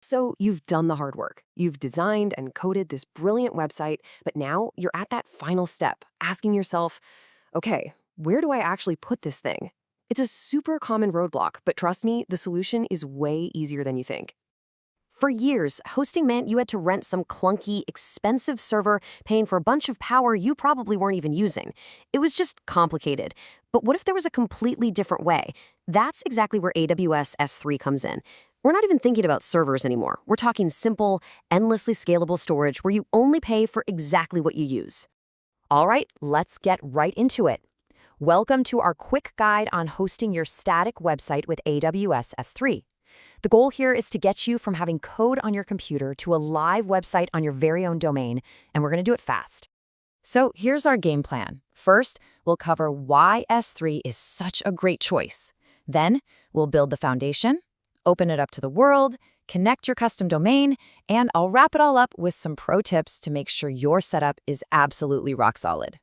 So you've done the hard work. You've designed and coded this brilliant website, but now you're at that final step, asking yourself, okay, where do I actually put this thing? It's a super common roadblock, but trust me, the solution is way easier than you think. For years, hosting meant you had to rent some clunky, expensive server, paying for a bunch of power you probably weren't even using. It was just complicated. But what if there was a completely different way? That's exactly where AWS S3 comes in. We're not even thinking about servers anymore. We're talking simple, endlessly scalable storage where you only pay for exactly what you use. All right, let's get right into it. Welcome to our quick guide on hosting your static website with AWS S3. The goal here is to get you from having code on your computer to a live website on your very own domain, and we're going to do it fast. So here's our game plan. First, we'll cover why S3 is such a great choice. Then, we'll build the foundation, open it up to the world, connect your custom domain, and I'll wrap it all up with some pro tips to make sure your setup is absolutely rock solid.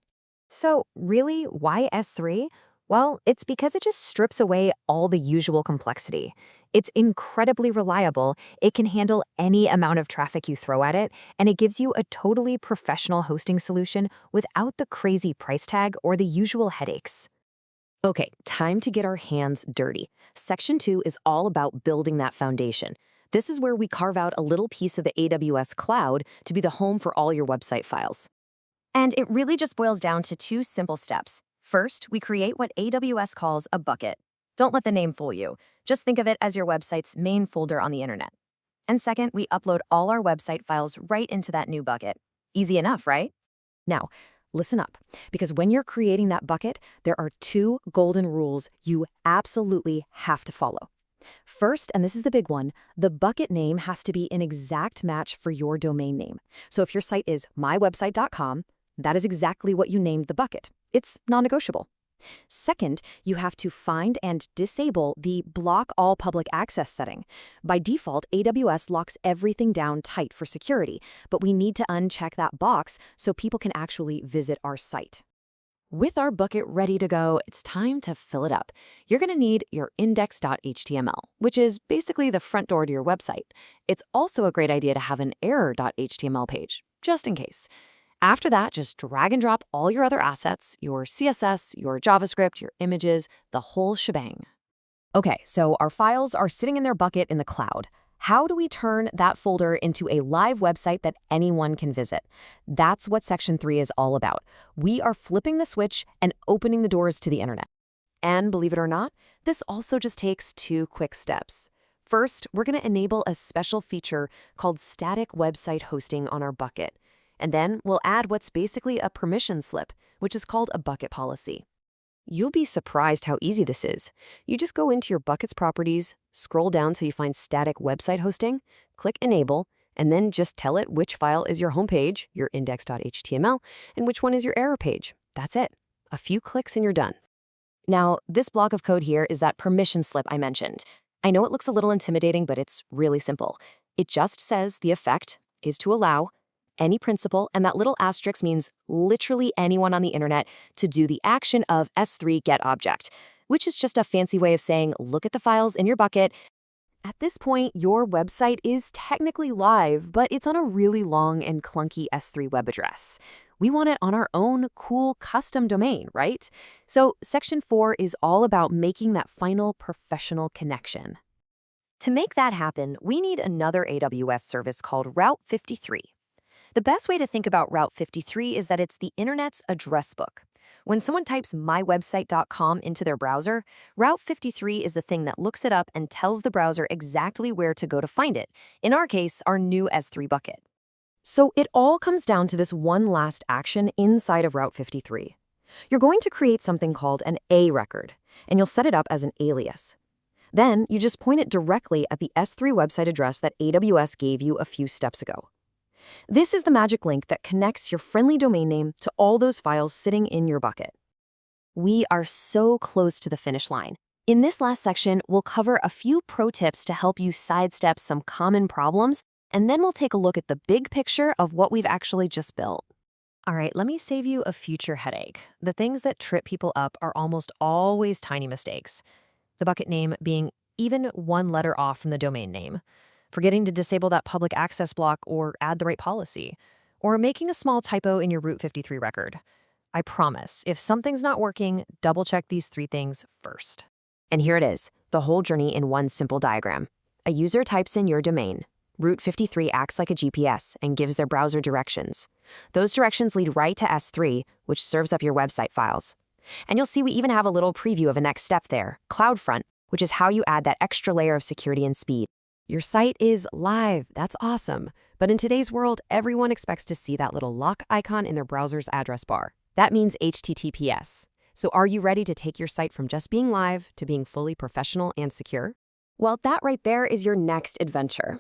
So, really, why S3? Well, it's because it just strips away all the usual complexity. It's incredibly reliable, it can handle any amount of traffic you throw at it, and it gives you a totally professional hosting solution without the crazy price tag or the usual headaches. Okay, time to get our hands dirty. Section 2 is all about building that foundation. This is where we carve out a little piece of the AWS cloud to be the home for all your website files. And it really just boils down to two simple steps. First, we create what AWS calls a bucket. Don't let the name fool you. Just think of it as your website's main folder on the internet. And second, we upload all our website files right into that new bucket. Easy enough, right? Now, listen up, because when you're creating that bucket, there are two golden rules you absolutely have to follow. First, and this is the big one, the bucket name has to be an exact match for your domain name. So if your site is mywebsite.com, that is exactly what you named the bucket. It's non-negotiable. Second, you have to find and disable the block all public access setting. By default, AWS locks everything down tight for security, but we need to uncheck that box so people can actually visit our site. With our bucket ready to go, it's time to fill it up. You're going to need your index.html, which is basically the front door to your website. It's also a great idea to have an error.html page, just in case. After that, just drag and drop all your other assets, your CSS, your JavaScript, your images, the whole shebang. Okay, so our files are sitting in their bucket in the cloud. How do we turn that folder into a live website that anyone can visit? That's what Section 3 is all about. We are flipping the switch and opening the doors to the internet. And believe it or not, this also just takes two quick steps. First, we're going to enable a special feature called static website hosting on our bucket. And then we'll add what's basically a permission slip, which is called a bucket policy. You'll be surprised how easy this is. You just go into your bucket's properties, scroll down till you find static website hosting, click enable, and then just tell it which file is your homepage, your index.html, and which one is your error page. That's it. A few clicks and you're done. Now, this block of code here is that permission slip I mentioned. I know it looks a little intimidating, but it's really simple. It just says the effect is to allow any principal, and that little asterisk means literally anyone on the internet to do the action of S3 GetObject, which is just a fancy way of saying, look at the files in your bucket. At this point, your website is technically live, but it's on a really long and clunky S3 web address. We want it on our own cool custom domain, right? So Section 4 is all about making that final professional connection. To make that happen, we need another AWS service called Route 53. The best way to think about Route 53 is that it's the internet's address book. When someone types mywebsite.com into their browser, Route 53 is the thing that looks it up and tells the browser exactly where to go to find it, in our case, our new S3 bucket. So it all comes down to this one last action inside of Route 53. You're going to create something called an A record, and you'll set it up as an alias. Then you just point it directly at the S3 website address that AWS gave you a few steps ago. This is the magic link that connects your friendly domain name to all those files sitting in your bucket. We are so close to the finish line. In this last section, we'll cover a few pro tips to help you sidestep some common problems, and then we'll take a look at the big picture of what we've actually just built. All right, let me save you a future headache. The things that trip people up are almost always tiny mistakes. The bucket name being even one letter off from the domain name. forgetting to disable that public access block or add the right policy, or making a small typo in your Route 53 record. I promise, if something's not working, double-check these 3 things first. And here it is, the whole journey in one simple diagram. A user types in your domain. Route 53 acts like a GPS and gives their browser directions. Those directions lead right to S3, which serves up your website files. And you'll see we even have a little preview of a next step there, CloudFront, which is how you add that extra layer of security and speed. Your site is live, that's awesome. But in today's world, everyone expects to see that little lock icon in their browser's address bar. That means HTTPS. So are you ready to take your site from just being live to being fully professional and secure? Well, that right there is your next adventure.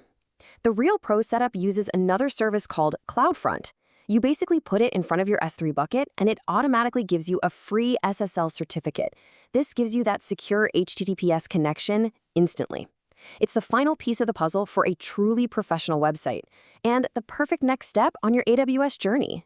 The real pro setup uses another service called CloudFront. You basically put it in front of your S3 bucket, and it automatically gives you a free SSL certificate. This gives you that secure HTTPS connection instantly. It's the final piece of the puzzle for a truly professional website, and the perfect next step on your AWS journey.